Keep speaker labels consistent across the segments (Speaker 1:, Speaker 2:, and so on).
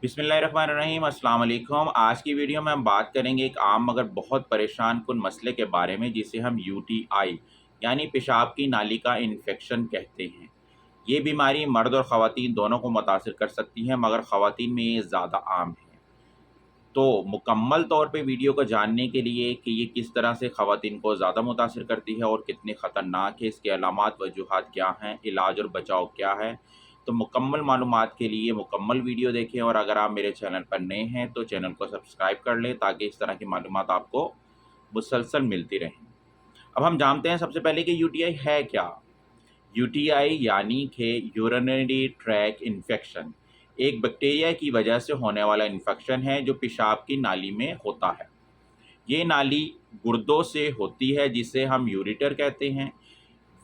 Speaker 1: बिस्मिल्लाहिर्रहमानिर्रहीम अस्सलाम वालेकुम। आज की वीडियो में हम बात करेंगे एक आम मगर बहुत परेशान कुन मसले के बारे में जिसे हम यूटीआई यानी पेशाब की नाली का इन्फेक्शन कहते हैं। ये बीमारी मर्द और ख़वातीन दोनों को मुतासिर कर सकती है मगर ख़वातीन में ये ज़्यादा आम है। तो मुकम्मल तौर पे वीडियो को जानने के लिए कि ये किस तरह से ख़वातीन को ज़्यादा मुतासिर करती है और कितनी ख़तरनाक है, इसके अलामात वजूहात क्या हैं, इलाज और बचाव क्या है, तो मुकम्मल मालूमात के लिए मुकम्मल वीडियो देखें। और अगर आप मेरे चैनल पर नए हैं तो चैनल को सब्सक्राइब कर लें ताकि इस तरह की मालूमात आपको मुसलसल मिलती रहें। अब हम जानते हैं सबसे पहले कि यूटीआई है क्या। यूटीआई यानी कि यूरिनरी ट्रैक इन्फेक्शन एक बैक्टीरिया की वजह से होने वाला इन्फेक्शन है जो पेशाब की नाली में होता है। ये नाली गुर्दों से होती है जिसे हम यूरिटर कहते हैं।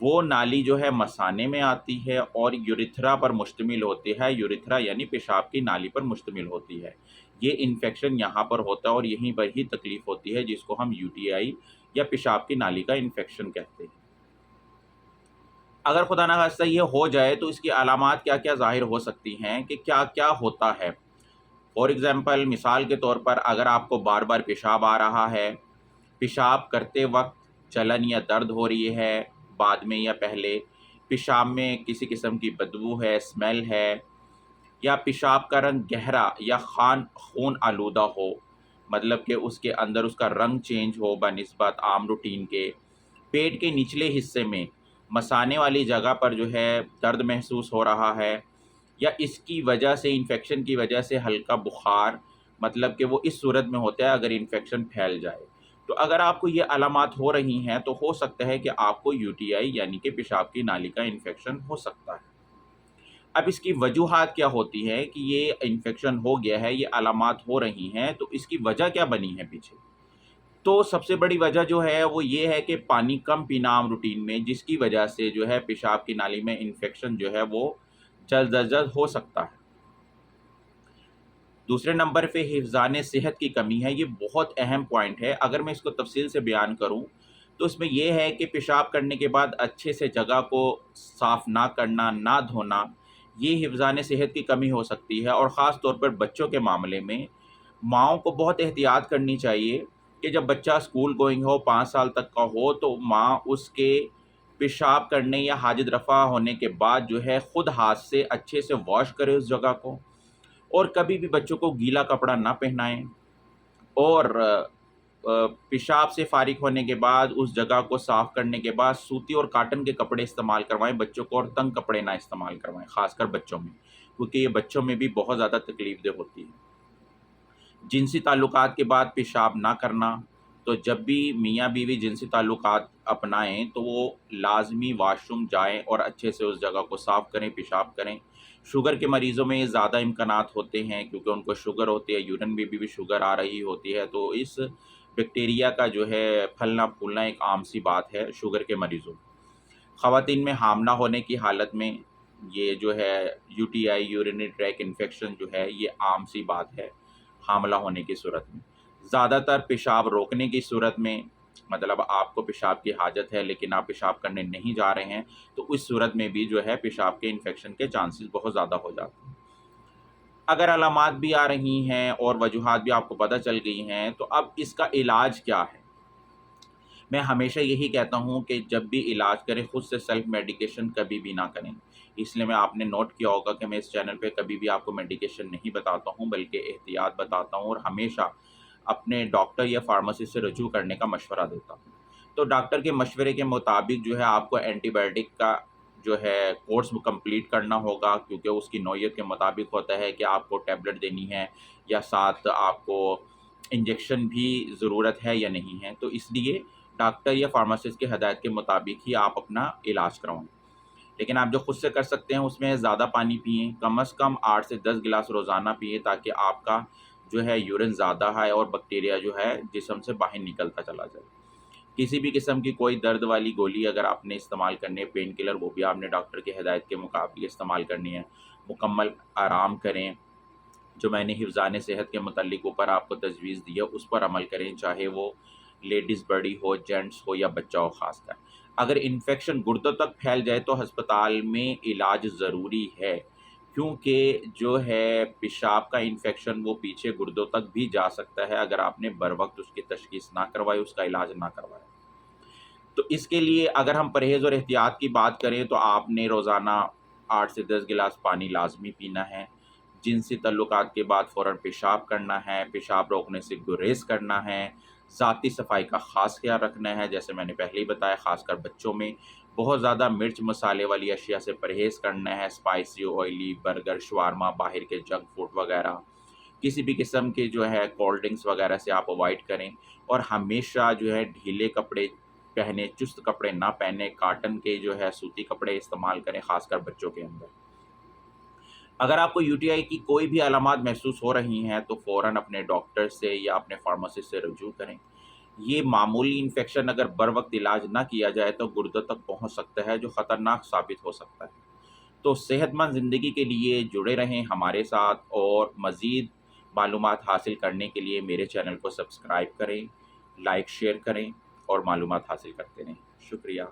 Speaker 1: वो नाली जो है मसाने में आती है और यूरिथ्रा पर मुश्तमिल होती है। यूरिथ्रा यानी पेशाब की नाली पर मुश्तमिल होती है। ये इन्फेक्शन यहाँ पर होता है और यहीं पर ही तकलीफ़ होती है जिसको हम यूटीआई या पेशाब की नाली का इन्फेक्शन कहते हैं। अगर खुदा ना खास्ता ये हो जाए तो इसकी अलामात क्या-क्या ज़ाहिर हो सकती हैं कि क्या-क्या होता है। फॉर एग्ज़ाम्पल मिसाल के तौर पर अगर आपको बार-बार पेशाब आ रहा है, पेशाब करते वक़्त जलन या दर्द हो रही है, बाद में या पहले, पेशाब में किसी किस्म की बदबू है, स्मेल है, या पेशाब का रंग गहरा या खून आलूदा हो, मतलब कि उसके अंदर उसका रंग चेंज हो बनिस्बत आम रूटीन के, पेट के निचले हिस्से में मसाने वाली जगह पर जो है दर्द महसूस हो रहा है, या इसकी वजह से इन्फेक्शन की वजह से हल्का बुखार, मतलब कि वो इस सूरत में होता है अगर इन्फेक्शन फैल जाए। तो अगर आपको ये अलामात हो रही हैं तो हो सकता है कि आपको यूटीआई यानी कि पेशाब की नाली का इन्फेक्शन हो सकता है। अब इसकी वजूहात क्या होती हैं कि ये इन्फेक्शन हो गया है, ये अलामात हो रही हैं, तो इसकी वजह क्या बनी है पीछे? तो सबसे बड़ी वजह जो है वो ये है कि पानी कम पीना आम रूटीन में, जिसकी वजह से जो है पेशाब की नाली में इन्फेक्शन जो है वो जल्द अज जल्द हो सकता है। दूसरे नंबर पे हिफ़्ज़ान सेहत की कमी है, ये बहुत अहम पॉइंट है। अगर मैं इसको तफ़सील से बयान करूँ, तो इसमें ये है कि पेशाब करने के बाद अच्छे से जगह को साफ़ ना करना, ना धोना, ये हिफ़्ज़ान सेहत की कमी हो सकती है। और ख़ास तौर पर बच्चों के मामले में, माँओं को बहुत एहतियात करनी चाहिए कि जब बच्चा स्कूल गोइंग हो, 5 साल तक का हो, तो माँ उसके पेशाब करने या हाजत रफ़ा होने के बाद जो है ख़ुद हाथ से अच्छे से वॉश करे उस जगह को। और कभी भी बच्चों को गीला कपड़ा ना पहनाएँ। और पेशाब से फ़ारिग होने के बाद उस जगह को साफ़ करने के बाद सूती और कॉटन के कपड़े इस्तेमाल करवाएँ बच्चों को, और तंग कपड़े ना इस्तेमाल करवाएँ, ख़ासकर बच्चों में, क्योंकि ये बच्चों में भी बहुत ज़्यादा तकलीफ़देह होती है। जिनसी ताल्लुकात के बाद पेशाब ना करना, तो जब भी मियाँ-बीवी जिनसी ताल्लुकात अपनाएँ तो वो लाज़मी वॉशरूम जाएँ और अच्छे से उस जगह को साफ़ करें, पेशाब करें। शुगर के मरीज़ों में ये ज़्यादा इम्कानात होते हैं क्योंकि उनको शुगर होती है, यूरिन में भी शुगर आ रही होती है, तो इस बैक्टीरिया का जो है फलना-फूलना एक आम-सी बात है शुगर के मरीज़ों में। ख़वातीन में हामला होने की हालत में ये जो है यूटीआई यूरिनरी ट्रैक इन्फेक्शन जो है ये आम-सी बात है। हामला होने की सूरत में। ज़्यादातर पेशाब रोकने की सूरत में, मतलब आपको पेशाब की हाजत है लेकिन आप पेशाब करने नहीं जा रहे हैं, तो उस सूरत में भी जो है पेशाब के इन्फेक्शन के चांसेस बहुत ज़्यादा हो जाते हैं। अगर अलामात भी आ रही हैं और वजूहात भी आपको पता चल गई हैं, तो अब इसका इलाज क्या है? मैं हमेशा यही कहता हूँ कि जब भी इलाज करें खुद से सेल्फ मेडिकेशन कभी भी ना करें। इसलिए मैं आपने नोट किया होगा कि मैं इस चैनल पे कभी भी आपको मेडिकेशन नहीं बताता हूँ बल्कि एहतियात बताता हूँ और हमेशा अपने डॉक्टर या फार्मासिस्ट से रजू करने का मशवरा देता हूँ। तो डॉक्टर के मशवरे के मुताबिक जो है आपको एंटीबायोटिक का जो है कोर्स कंप्लीट करना होगा, क्योंकि उसकी नौइयत के मुताबिक होता है कि आपको टैबलेट देनी है या साथ आपको इंजेक्शन भी ज़रूरत है या नहीं है। तो इसलिए डॉक्टर या फार्मासिस्ट की हदायत के मुताबिक ही आप अपना इलाज करवाएँ। लेकिन आप जो खुद से कर सकते हैं उसमें ज़्यादा पानी पिएँ, कम से कम 8 से 10 गिलास रोज़ाना पिएँ ताकि आपका जो है यूरिन ज़्यादा है और बैक्टीरिया जो है जिस्म से बाहर निकलता चला जाए। किसी भी किस्म की कोई दर्द वाली गोली अगर आपने इस्तेमाल करनी है, पेन किलर, वो भी आपने डॉक्टर की हिदायत के मुताबिक इस्तेमाल करनी है। मुकम्मल आराम करें। जो मैंने हिफ़्ज़ान सेहत के मुतल्लिक़ ऊपर आपको तजवीज़ दी है उस पर अमल करें, चाहे वो लेडीज़ बड़ी हो, जेंट्स हो या बच्चा हो ख़ासकर। अगर इन्फेक्शन गुर्दों तक फैल जाए तो अस्पताल में इलाज ज़रूरी है, کیونکہ جو ہے پیشاب کا انفیکشن وہ پیچھے گردوں تک بھی جا سکتا ہے اگر آپ نے بروقت اس کی تشخیص نہ کروائی، اس کا علاج نہ کروایا۔ تو اس کے لیے اگر ہم پرہیز اور احتیاط کی بات کریں تو آپ نے روزانہ 8 سے 10 گلاس پانی لازمی پینا ہے، جنسی تعلقات کے بعد فوراً پیشاب کرنا ہے، پیشاب روکنے سے گریز کرنا ہے، ذاتی صفائی کا خاص خیال رکھنا ہے، جیسے میں نے پہلے ہی بتایا خاص کر بچوں میں بہت زیادہ مرچ مسالے والی اشیاء سے پرہیز کرنا ہے، اسپائسی، آئلی، برگر، شوارما، باہر کے جنک فوڈ وغیرہ، کسی بھی قسم کے جو ہے کولڈ ڈرنکس وغیرہ سے آپ اوائڈ کریں، اور ہمیشہ جو ہے ڈھیلے کپڑے پہنے، چست کپڑے نہ پہنے، کاٹن کے جو ہے سوتی کپڑے استعمال کریں، خاص کر بچوں کے اندر۔ اگر آپ کو UTI کی کوئی بھی علامات محسوس ہو رہی ہیں تو فوراً اپنے ڈاکٹر سے یا اپنے فارماسسٹ سے رجوع کریں۔ یہ معمولی انفیکشن اگر بروقت علاج نہ کیا جائے تو گردوں تک پہنچ سکتا ہے، جو خطرناک ثابت ہو سکتا ہے۔ تو صحت مند زندگی کے لیے جڑے رہیں ہمارے ساتھ، اور مزید معلومات حاصل کرنے کے لیے میرے چینل کو سبسکرائب کریں، لائک شیئر کریں اور معلومات حاصل کرتے رہیں۔ شکریہ۔